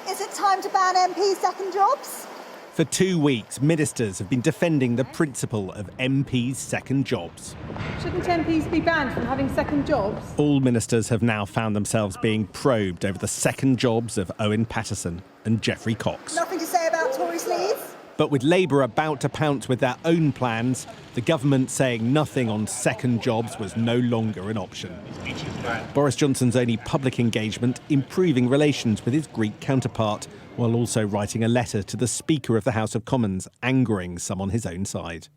Is it time to ban MPs' second jobs? For 2 weeks, ministers have been defending the principle of MPs' second jobs. Shouldn't MPs be banned from having second jobs? All ministers have now found themselves being probed over the second jobs of Owen Paterson and Geoffrey Cox. Nothing to say about Tory Sleaze? But with Labour about to pounce with their own plans, the government saying nothing on second jobs was no longer an option. Boris Johnson's only public engagement, improving relations with his Greek counterpart, while also writing a letter to the Speaker of the House of Commons, angering some on his own side.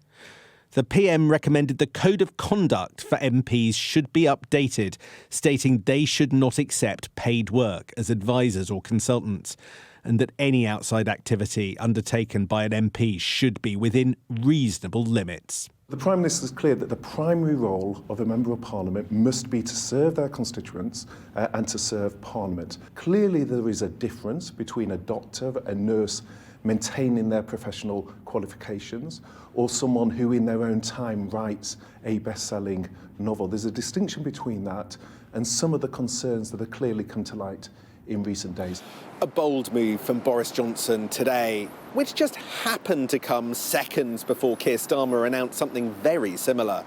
The PM recommended the code of conduct for MPs should be updated, stating they should not accept paid work as advisers or consultants, and that any outside activity undertaken by an MP should be within reasonable limits. The Prime Minister is clear that the primary role of a Member of Parliament must be to serve their constituents and to serve Parliament. Clearly there is a difference between a doctor, a nurse maintaining their professional qualifications, or someone who in their own time writes a best-selling novel. There's a distinction between that and some of the concerns that have clearly come to light in recent days. A bold move from Boris Johnson today, which just happened to come seconds before Keir Starmer announced something very similar.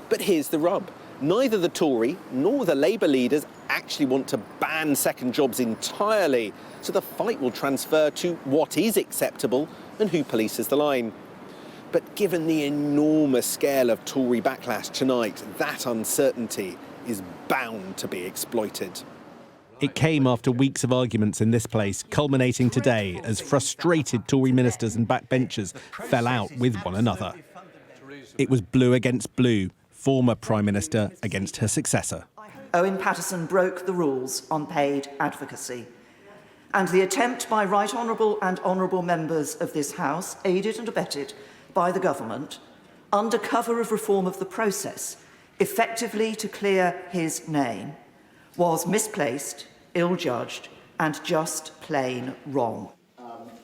But here's the rub. Neither the Tory nor the Labour leaders actually want to ban second jobs entirely, so the fight will transfer to what is acceptable and who polices the line. But given the enormous scale of Tory backlash tonight, that uncertainty is bound to be exploited. It came after weeks of arguments in this place, culminating today as frustrated Tory ministers and backbenchers fell out with one another. It was blue against blue, former Prime Minister against her successor. Owen Paterson broke the rules on paid advocacy. And the attempt by right honourable and honourable members of this House, aided and abetted by the government, under cover of reform of the process, effectively to clear his name, was misplaced, ill-judged and just plain wrong.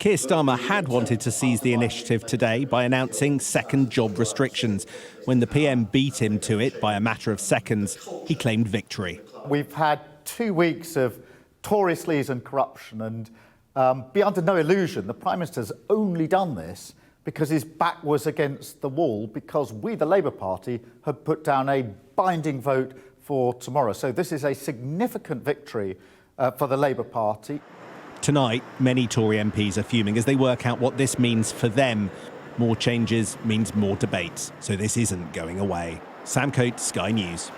Keir Starmer had wanted to seize the initiative today by announcing second job restrictions. When the PM beat him to it by a matter of seconds, he claimed victory. We've had 2 weeks of Tory sleaze and corruption, and be under no illusion, the Prime Minister's only done this because his back was against the wall, because we, the Labour Party, had put down a binding vote for tomorrow. So this is a significant victory for the Labour Party. Tonight, many Tory MPs are fuming as they work out what this means for them. More changes means more debates, so this isn't going away. Sam Coates, Sky News.